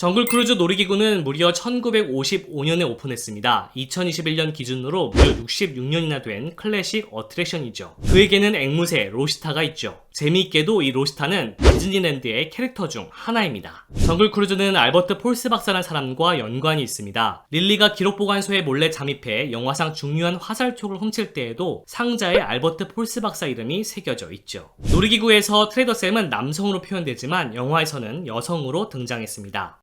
정글 크루즈 놀이기구는 무려 1955년에 오픈했습니다. 2021년 기준으로 무려 66년이나 된 클래식 어트랙션이죠. 그에게는 앵무새 로시타가 있죠. 재미있게도 이 로시타는 디즈니랜드의 캐릭터 중 하나입니다. 정글 크루즈는 알버트 폴스 박사라는 사람과 연관이 있습니다. 릴리가 기록보관소에 몰래 잠입해 영화상 중요한 화살촉을 훔칠 때에도 상자에 알버트 폴스 박사 이름이 새겨져 있죠. 놀이기구에서 트레이더 샘은 남성으로 표현되지만 영화에서는 여성으로 등장했습니다.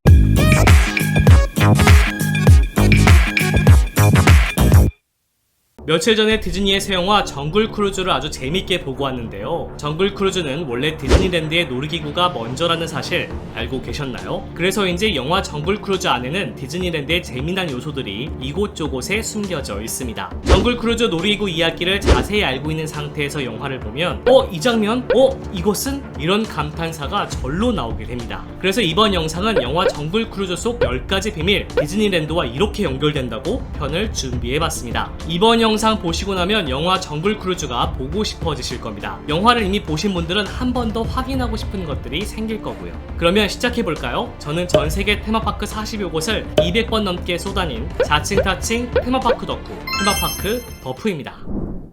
며칠 전에 디즈니의 새 영화 정글 크루즈를 아주 재밌게 보고 왔는데요. 정글 크루즈는 원래 디즈니랜드의 놀이기구가 먼저라는 사실 알고 계셨나요? 그래서인지 영화 정글 크루즈 안에는 디즈니랜드의 재미난 요소들이 이곳저곳에 숨겨져 있습니다. 정글 크루즈 놀이기구 이야기를 자세히 알고 있는 상태에서 영화를 보면 이 장면? 이것은? 이런 감탄사가 절로 나오게 됩니다. 그래서 이번 영상은 영화 정글 크루즈 속 10가지 비밀, 디즈니랜드와 이렇게 연결된다고 편을 준비해봤습니다. 이번 영상 보시고 나면 영화 정글 크루즈가 보고 싶어지실 겁니다. 영화를 이미 보신 분들은 한 번 더 확인하고 싶은 것들이 생길 거고요. 그러면 시작해볼까요? 저는 전세계 테마파크 40여 곳을 200번 넘게 쏘다닌 자칭 타칭 테마파크 덕후 테마파크 버프입니다.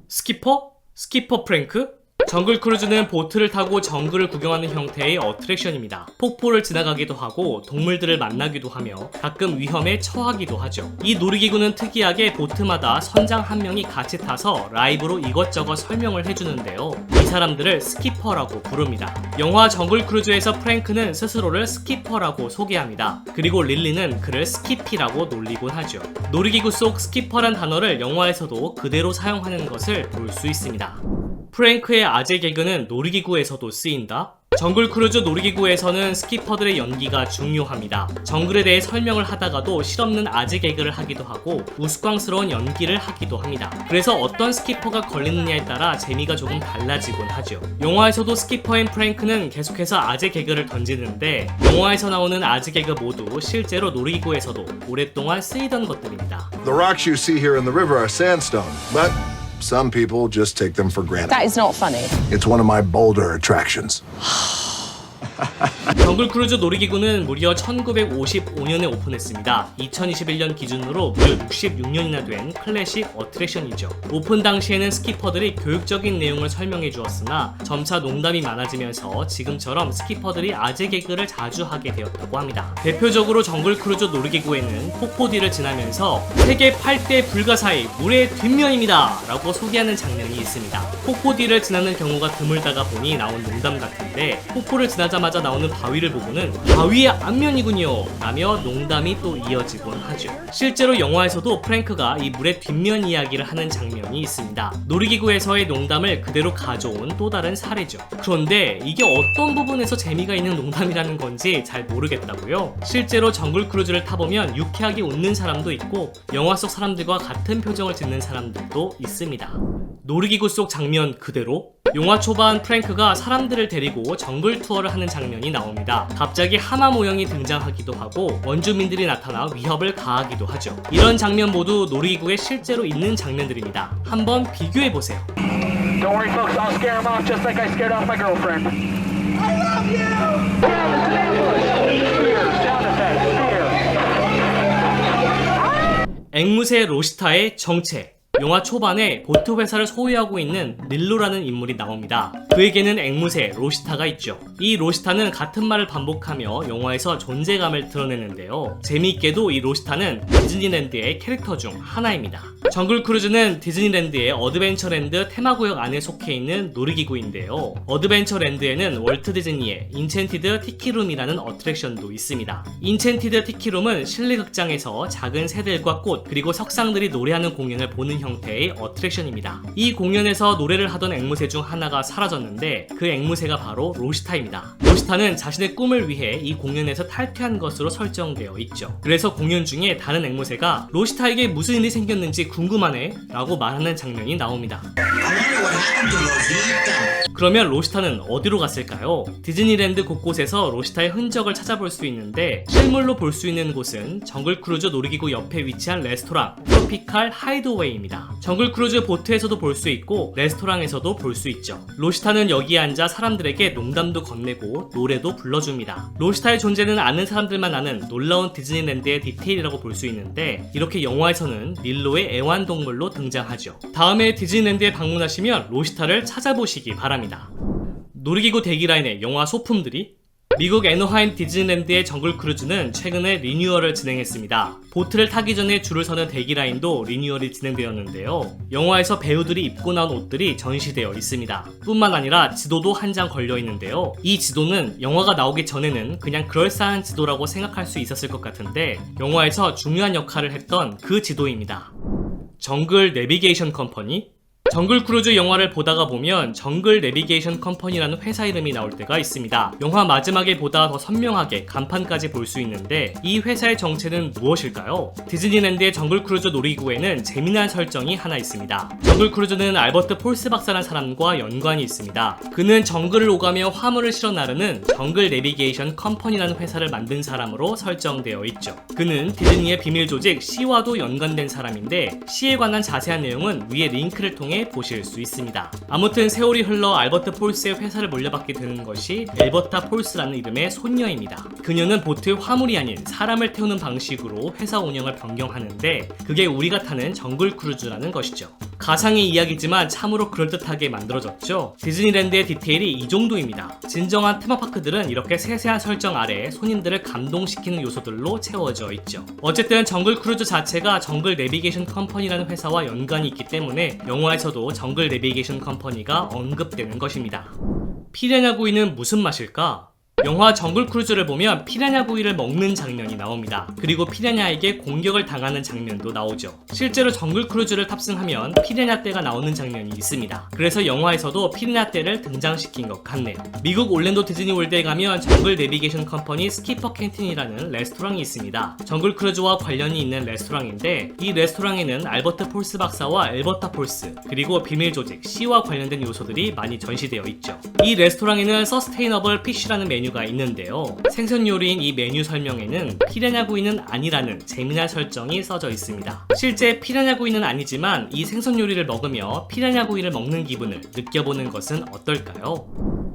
스키퍼 프랭크? 정글 크루즈는 보트를 타고 정글을 구경하는 형태의 어트랙션입니다. 폭포를 지나가기도 하고 동물들을 만나기도 하며 가끔 위험에 처하기도 하죠. 이 놀이기구는 특이하게 보트마다 선장 한 명이 같이 타서 라이브로 이것저것 설명을 해주는데요. 이 사람들을 스키퍼라고 부릅니다. 영화 정글 크루즈에서 프랭크는 스스로를 스키퍼라고 소개합니다. 그리고 릴리는 그를 스키피라고 놀리곤 하죠. 놀이기구 속 스키퍼란 단어를 영화에서도 그대로 사용하는 것을 볼 수 있습니다. 프랭크의 아재 개그는 놀이기구에서도 쓰인다? 정글 크루즈 놀이기구에서는 스키퍼들의 연기가 중요합니다. 정글에 대해 설명을 하다가도 실없는 아재 개그를 하기도 하고 우스꽝스러운 연기를 하기도 합니다. 그래서 어떤 스키퍼가 걸리느냐에 따라 재미가 조금 달라지곤 하죠. 영화에서도 스키퍼인 프랭크는 계속해서 아재 개그를 던지는데 영화에서 나오는 아재 개그 모두 실제로 놀이기구에서도 오랫동안 쓰이던 것들입니다. The rocks you see here in the river are sandstone, but some people just take them for granted. That is not funny. It's one of my bolder attractions. 정글 크루즈 놀이기구는 무려 1955년에 오픈했습니다. 2021년 기준으로 무려 66년이나 된 클래식 어트랙션이죠. 오픈 당시에는 스키퍼들이 교육적인 내용을 설명해 주었으나 점차 농담이 많아지면서 지금처럼 스키퍼들이 아재 개그를 자주 하게 되었다고 합니다. 대표적으로 정글 크루즈 놀이기구에는 폭포 뒤를 지나면서 세계 8대 불가사의 물의 뒷면입니다 라고 소개하는 장면이 있습니다. 폭포 뒤를 지나는 경우가 드물다가 보니 나온 농담 같은데 폭포를 지나자마자 나오는 바위를 보고는 바위의 앞면이군요 라며 농담이 또 이어지곤 하죠. 실제로 영화에서도 프랭크가 이 물의 뒷면 이야기를 하는 장면이 있습니다. 놀이기구에서의 농담을 그대로 가져온 또 다른 사례죠. 그런데 이게 어떤 부분에서 재미가 있는 농담이라는 건지 잘 모르겠다고요. 실제로 정글 크루즈를 타보면 유쾌하게 웃는 사람도 있고 영화 속 사람들과 같은 표정을 짓는 사람들도 있습니다. 놀이기구 속 장면 그대로? 영화 초반 프랭크가 사람들을 데리고 정글 투어를 하는 장면이 나옵니다. 갑자기 하마 모형이 등장하기도 하고 원주민들이 나타나 위협을 가하기도 하죠. 이런 장면 모두 놀이기구에 실제로 있는 장면들입니다. 한번 비교해보세요. Don't worry, folks. I'll scare him off just like I scared off my girlfriend. I love you! Yeah, it's an ambush! Fear, sound effects, fear. 앵무새 로시타의 정체. 영화 초반에 보트 회사를 소유하고 있는 릴로라는 인물이 나옵니다. 그에게는 앵무새 로시타가 있죠. 이 로시타는 같은 말을 반복하며 영화에서 존재감을 드러내는데요. 재미있게도 이 로시타는 디즈니랜드의 캐릭터 중 하나입니다. 정글 크루즈는 디즈니랜드의 어드벤처랜드 테마구역 안에 속해 있는 놀이기구인데요. 어드벤처랜드에는 월트 디즈니의 인챈티드 티키룸이라는 어트랙션도 있습니다. 인챈티드 티키룸은 실내극장에서 작은 새들과 꽃 그리고 석상들이 노래하는 공연을 보는 형태의 어트랙션입니다. 이 공연에서 노래를 하던 앵무새 중 하나가 사라졌는데 그 앵무새가 바로 로시타입니다. 로시타는 자신의 꿈을 위해 이 공연에서 탈퇴한 것으로 설정되어 있죠. 그래서 공연 중에 다른 앵무새가 로시타에게 무슨 일이 생겼는지 궁금하네 라고 말하는 장면이 나옵니다. 그러면 로시타는 어디로 갔을까요? 디즈니랜드 곳곳에서 로시타의 흔적을 찾아볼 수 있는데 실물로 볼 수 있는 곳은 정글 크루즈 놀이기구 옆에 위치한 레스토랑 트로피칼 하이드웨이입니다. 정글 크루즈 보트에서도 볼 수 있고 레스토랑에서도 볼 수 있죠. 로시타는 로시타는 여기에 앉아 사람들에게 농담도 건네고 노래도 불러줍니다. 로시타의 존재는 아는 사람들만 아는 놀라운 디즈니랜드의 디테일이라고 볼 수 있는데, 이렇게 영화에서는 릴로의 애완동물로 등장하죠. 다음에 디즈니랜드에 방문하시면 로시타를 찾아보시기 바랍니다. 놀이기구 대기라인의 영화 소품들이 미국 애너하임 디즈니랜드의 정글 크루즈는 최근에 리뉴얼을 진행했습니다. 보트를 타기 전에 줄을 서는 대기라인도 리뉴얼이 진행되었는데요. 영화에서 배우들이 입고 나온 옷들이 전시되어 있습니다. 뿐만 아니라 지도도 한 장 걸려 있는데요. 이 지도는 영화가 나오기 전에는 그냥 그럴싸한 지도라고 생각할 수 있었을 것 같은데, 영화에서 중요한 역할을 했던 그 지도입니다. 정글 내비게이션 컴퍼니? 정글 크루즈 영화를 보다가 보면 정글 내비게이션 컴퍼니라는 회사 이름이 나올 때가 있습니다. 영화 마지막에 보다 더 선명하게 간판까지 볼 수 있는데, 이 회사의 정체는 무엇일까요? 디즈니랜드의 정글 크루즈 놀이기구에는 재미난 설정이 하나 있습니다. 정글 크루즈는 알버트 폴스 박사라는 사람과 연관이 있습니다. 그는 정글을 오가며 화물을 실어 나르는 정글 내비게이션 컴퍼니라는 회사를 만든 사람으로 설정되어 있죠. 그는 디즈니의 비밀 조직 C와도 연관된 사람인데, C에 관한 자세한 내용은 위에 링크를 통해 보실 수 있습니다. 아무튼 세월이 흘러 알버트 폴스의 회사를 물려받게 되는 것이 엘버타 폴스라는 이름의 손녀입니다. 그녀는 보트의 화물이 아닌 사람을 태우는 방식으로 회사 운영을 변경하는데, 그게 우리가 타는 정글 크루즈라는 것이죠. 가상의 이야기지만 참으로 그럴듯하게 만들어졌죠. 디즈니랜드의 디테일이 이 정도입니다. 진정한 테마파크들은 이렇게 세세한 설정 아래 손님들을 감동시키는 요소들로 채워져 있죠. 어쨌든 정글 크루즈 자체가 정글 내비게이션 컴퍼니라는 회사와 연관이 있기 때문에 영화에서도 정글 내비게이션 컴퍼니가 언급되는 것입니다. 피라냐 구이는 무슨 맛일까? 영화 정글 크루즈를 보면 피라냐 구이를 먹는 장면이 나옵니다. 그리고 피라냐에게 공격을 당하는 장면도 나오죠. 실제로 정글 크루즈를 탑승하면 피라냐 떼가 나오는 장면이 있습니다. 그래서 영화에서도 피라냐 떼를 등장시킨 것 같네요. 미국 올랜도 디즈니월드에 가면 정글 내비게이션 컴퍼니 스키퍼 캔틴이라는 레스토랑이 있습니다. 정글 크루즈와 관련이 있는 레스토랑인데, 이 레스토랑에는 알버트 폴스 박사와 엘버타 폴스, 그리고 비밀 조직 C와 관련된 요소들이 많이 전시되어 있죠. 이 레스토랑에는 서스테이너블 피쉬라는 메뉴가 있는데요. 생선 요리인 이 메뉴 설명에는 피라냐 구이는 아니라는 재미난 설정이 써져 있습니다. 실제 피라냐 구이는 아니지만 이 생선 요리를 먹으며 피라냐 구이를 먹는 기분을 느껴보는 것은 어떨까요?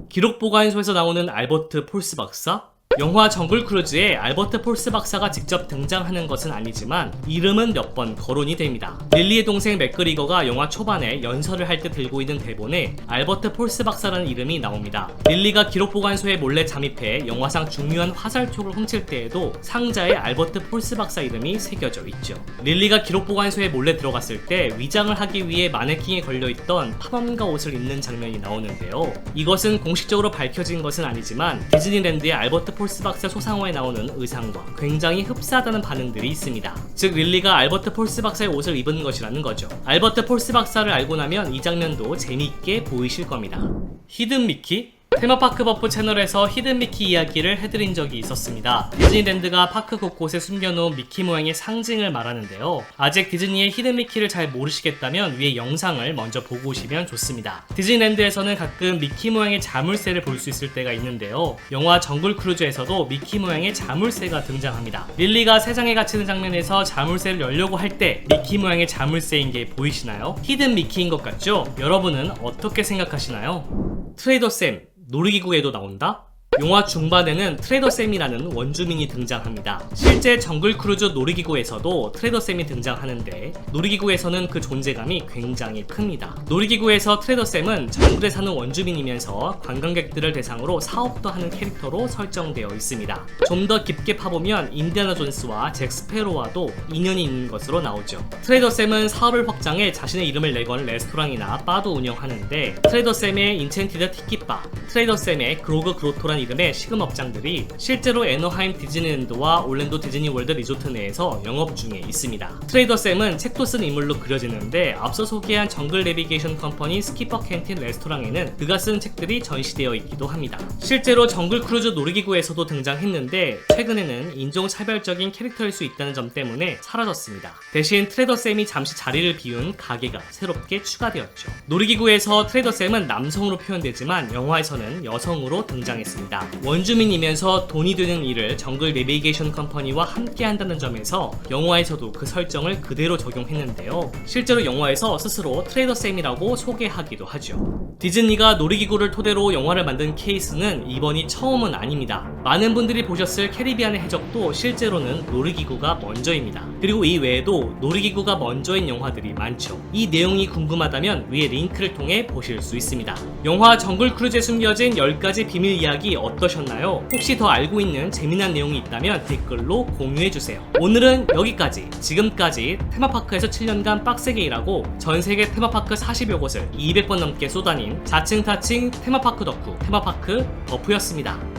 기록 보관소에서 나오는 알버트 폴스 박사? 영화 정글 크루즈에 알버트 폴스 박사가 직접 등장하는 것은 아니지만 이름은 몇 번 거론이 됩니다. 릴리의 동생 맥그리거가 영화 초반에 연설을 할 때 들고 있는 대본에 알버트 폴스 박사라는 이름이 나옵니다. 릴리가 기록보관소에 몰래 잠입해 영화상 중요한 화살촉을 훔칠 때에도 상자에 알버트 폴스 박사 이름이 새겨져 있죠. 릴리가 기록보관소에 몰래 들어갔을 때 위장을 하기 위해 마네킹에 걸려있던 팝업과 옷을 입는 장면이 나오는데요. 이것은 공식적으로 밝혀진 것은 아니지만 디즈니랜드의 알버트 폴스 박사 소상화에 나오는 의상과 굉장히 흡사하다는 반응들이 있습니다. 즉 릴리가 알버트 폴스 박사의 옷을 입은 것이라는 거죠. 알버트 폴스 박사를 알고 나면 이 장면도 재미있게 보이실 겁니다. 히든 미키? 테마파크 버프 채널에서 히든 미키 이야기를 해드린 적이 있었습니다. 디즈니랜드가 파크 곳곳에 숨겨놓은 미키 모양의 상징을 말하는데요. 아직 디즈니의 히든 미키를 잘 모르시겠다면 위에 영상을 먼저 보고 오시면 좋습니다. 디즈니랜드에서는 가끔 미키 모양의 자물쇠를 볼 수 있을 때가 있는데요. 영화 정글 크루즈에서도 미키 모양의 자물쇠가 등장합니다. 릴리가 세상에 갇히는 장면에서 자물쇠를 열려고 할 때 미키 모양의 자물쇠인 게 보이시나요? 히든 미키인 것 같죠? 여러분은 어떻게 생각하시나요? 트레이더 샘, 놀이기구에도 나온다? 영화 중반에는 트레이더 샘이라는 원주민이 등장합니다. 실제 정글 크루즈 놀이기구에서도 트레이더 샘이 등장하는데, 놀이기구에서는 그 존재감이 굉장히 큽니다. 놀이기구에서 트레이더 샘은 정글에 사는 원주민이면서 관광객들을 대상으로 사업도 하는 캐릭터로 설정되어 있습니다. 좀 더 깊게 파보면 인디아나 존스와 잭 스페로와도 인연이 있는 것으로 나오죠. 트레이더 샘은 사업을 확장해 자신의 이름을 내건 레스토랑이나 바도 운영하는데, 트레이더 샘의 인첸티드 티키바, 트레이더 샘의 그로그 그로토란 이름의 식음업장들이 실제로 애너하임 디즈니랜드와 올랜도 디즈니월드 리조트 내에서 영업 중에 있습니다. 트레이더 샘은 책도 쓴 인물로 그려지는데, 앞서 소개한 정글 내비게이션 컴퍼니 스키퍼 캔틴 레스토랑에는 그가 쓴 책들이 전시되어 있기도 합니다. 실제로 정글 크루즈 놀이기구에서도 등장했는데 최근에는 인종차별적인 캐릭터일 수 있다는 점 때문에 사라졌습니다. 대신 트레이더 샘이 잠시 자리를 비운 가게가 새롭게 추가되었죠. 놀이기구에서 트레이더 샘은 남성으로 표현되지만 영화에서는 여성으로 등장했습니다. 있습니다. 원주민이면서 돈이 되는 일을 정글 내비게이션 컴퍼니와 함께 한다는 점에서 영화에서도 그 설정을 그대로 적용했는데요. 실제로 영화에서 스스로 트레이더 샘이라고 소개하기도 하죠. 디즈니가 놀이기구를 토대로 영화를 만든 케이스는 이번이 처음은 아닙니다. 많은 분들이 보셨을 캐리비안의 해적도 실제로는 놀이기구가 먼저입니다. 그리고 이 외에도 놀이기구가 먼저인 영화들이 많죠. 이 내용이 궁금하다면 위에 링크를 통해 보실 수 있습니다. 영화 정글 크루즈에 숨겨진 10가지 비밀 이야기 어떠셨나요? 혹시 더 알고 있는 재미난 내용이 있다면 댓글로 공유해주세요. 오늘은 여기까지. 지금까지 테마파크에서 7년간 빡세게 일하고 전세계 테마파크 40여 곳을 200번 넘게 쏘다닌 자칭 타칭 테마파크 덕후 테마파크 버프였습니다.